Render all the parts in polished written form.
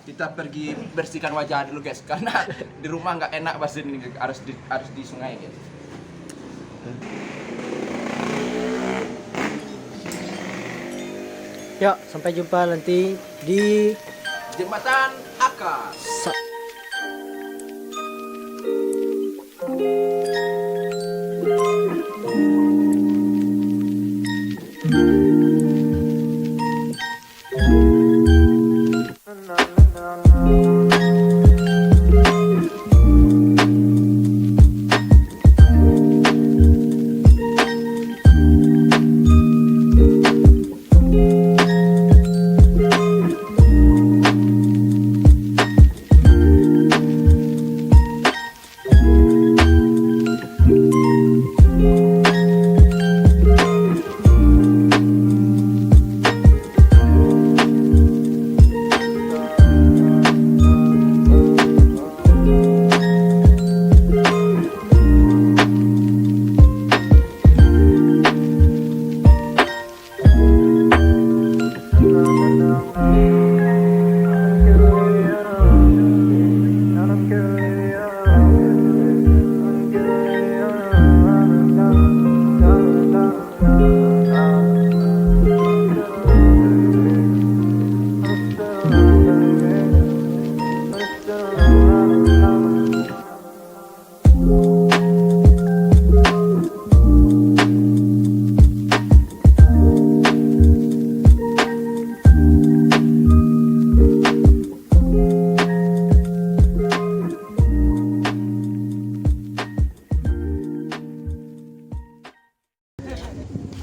kita pergi bersihkan wajah dulu guys, karena di rumah nggak enak bahasa ini, harus di sungai guys. Yuk, sampai jumpa nanti di Jembatan Akar.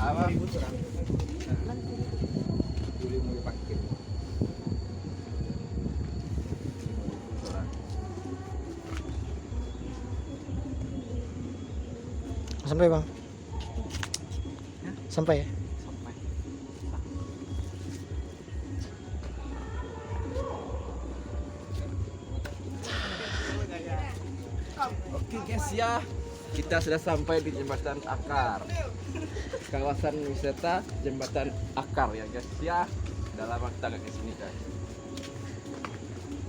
Apa? Boleh mulai pakai. sampai bang. Sampai ya. Sampai. Oke guys ya, kita sudah sampai di Jembatan Akar, kawasan wisata Jembatan Akar ya guys ya. Udah lama kita nggak kesini guys.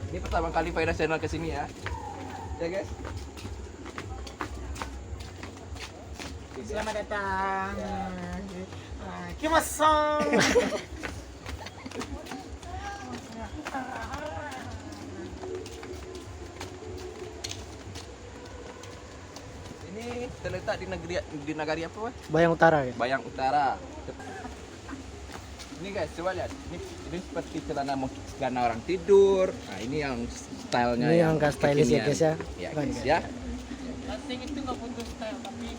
Ini pertama kali Faida channel kesini ya, ya guys. Selamat datang. Kimasong. Ini terletak di nagari apa, Pak? Bayang Utara ya. Bayang Utara. Ini guys, coba lihat. Ini seperti celana orang tidur. Nah, ini yang stylenya. Ini yang agak stylish ya guys ya. Ya Keren, guys guys. ya. Plastik itu nggak butuh style tapi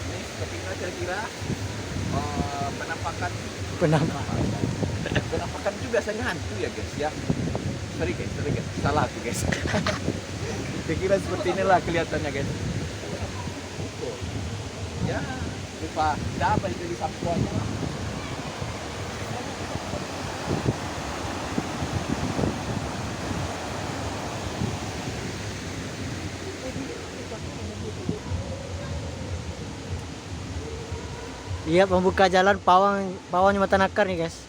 Ini seperti inilah kira-kira penampakan juga biasanya hantu ya guys ya. Sorry guys, salah tuh guys. Kira-kira seperti inilah kelihatannya guys. Ya, lupa dapat itu di sampingnya. Iya, membuka jalan pawang Jembatan Akar nih guys.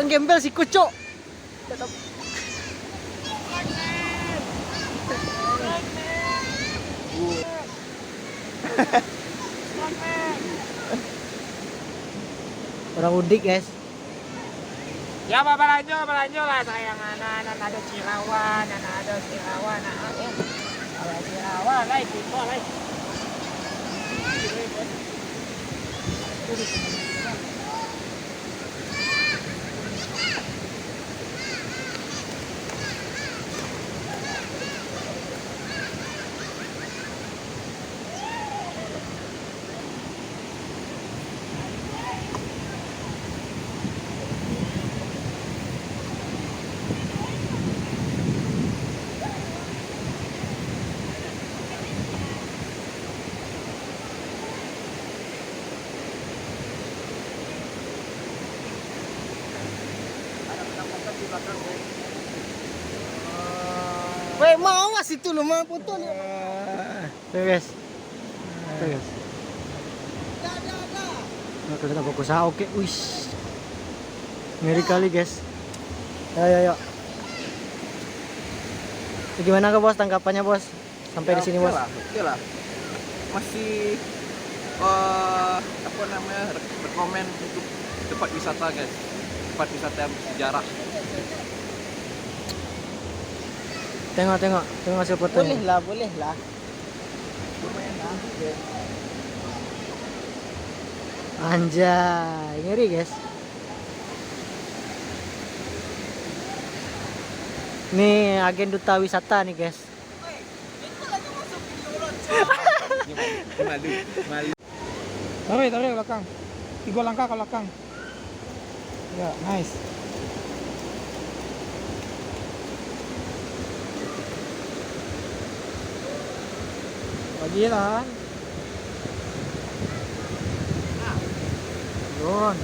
Yang gembel si Kucok. Orang udik guys. Ya balanjo lah sayang anak ada Cirawan, ada Cirawan, ada Cirawan, lah itu lah. Weh, mau awas itu lo mau foto nih. Tuh guys. Tuh guys. Nah, kita fokus oke. Wih. Ngeri kali guys. Ayo. Gimana ke bos tanggapannya bos? Sampai Ya, di sini oke bos. Oke lah. Masih apa namanya rekomen untuk tempat wisata guys. Tempat wisata yang sejarah. Tengok hasil fotonya. Boleh lah. Anjay, ngeri guys. Nih agen duta wisata nih guys. Malu. Tarik belakang. 3 langkah ke belakang. Ya, nice. Bagian. Yun.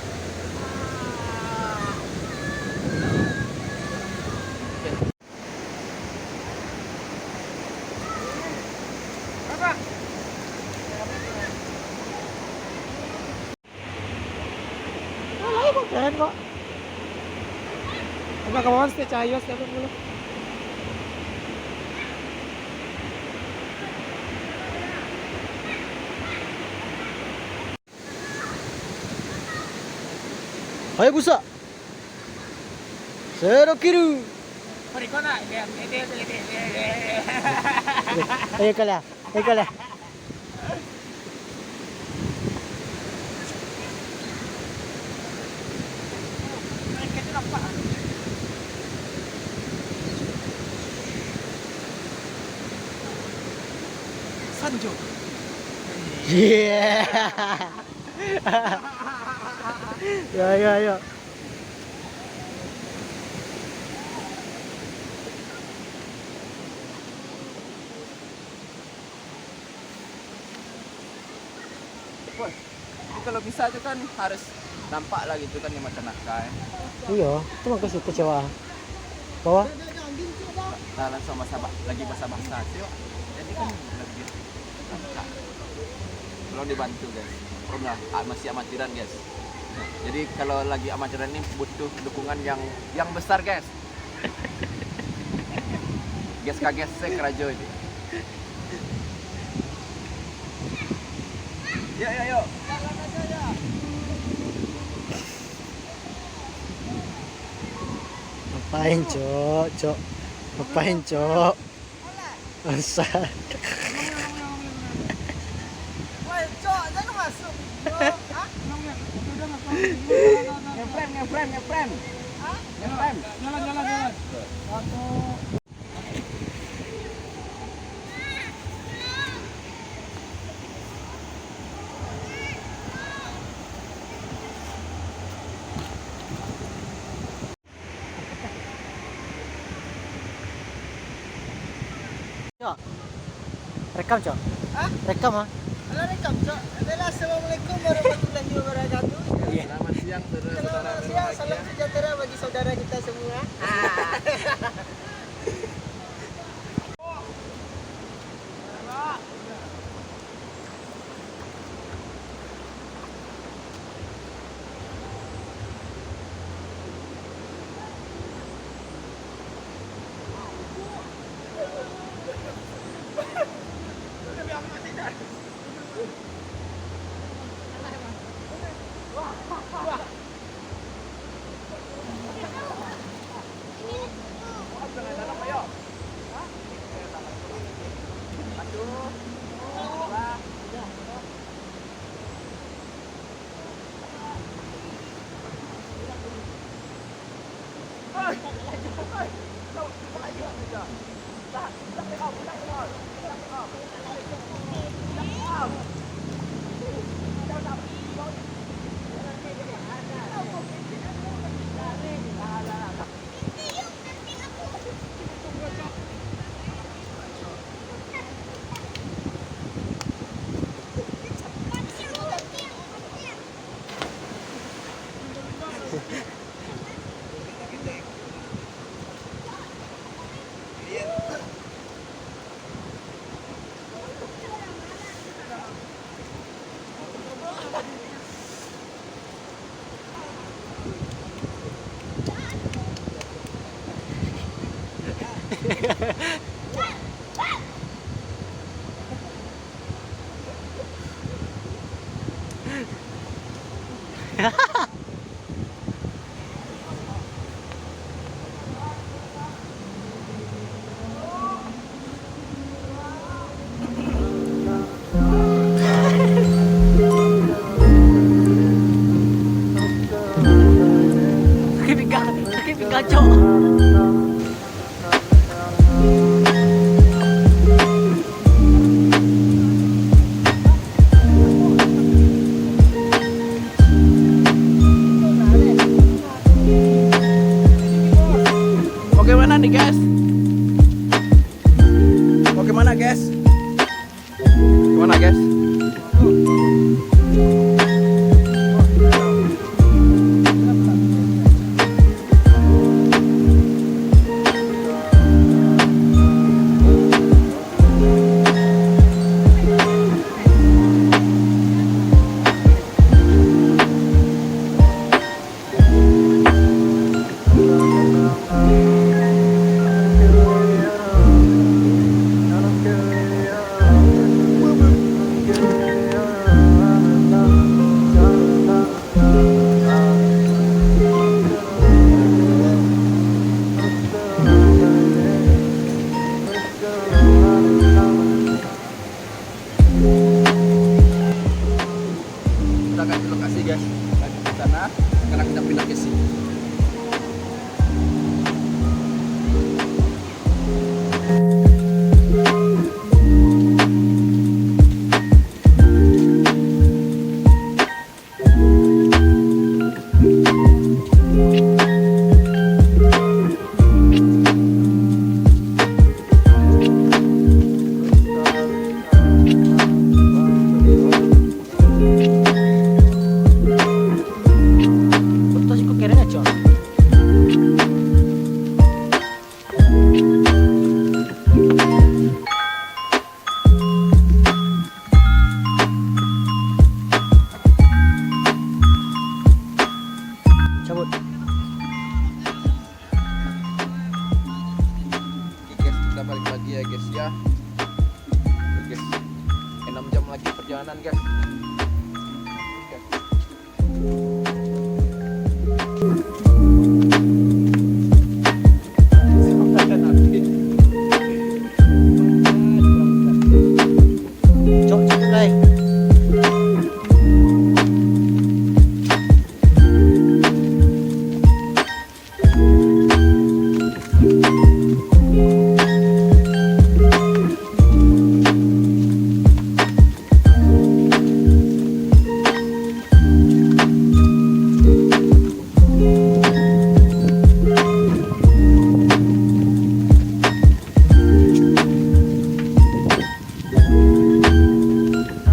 Apa? Keren kok. Agak ke bawah sih cahaya dulu. Ayo busa. Serokiru. Perikona, Ayo kalah. Sanjo. Yeah. Yo. Wah, itu kalau bisa itu kan harus nampak lah gitu kan yang macam nakal. Iya, itu mah ke situ coba. Bawah. Nah, langsung lagi basah-basah sih. Jadi kan lebih nampak. Belum dibantu guys. Pernah masih amatiran guys. Nah, jadi kalau lagi amatiran ini butuh dukungan yang besar guys. Gesek rajo ini. Yuk. Ngapain, Cok? Ngapain, Cok? Asal. Woi, Cok, jangan masuk. Ngeframe. Jalan. Cok. Rekam, Cok. Hah? Rekam ah. Halo, rekam, Cok. Assalamualaikum warahmatullahi wabarakatuh. Selamat siang saudara-saudara Selamat siang, berbahagia. salam sejahtera bagi saudara kita semua. Sakit gaco. Bagaimana nih guys? Bagaimana guys? Gimana guys? Kita akan di lokasi guys, lagi di sana, sekarang kita pindah ke sini. Cabut. Oke guys, kita balik lagi ya guys ya. Oke guys, 6 jam lagi perjalanan guys. Cok, cabut lagi.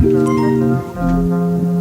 na na na na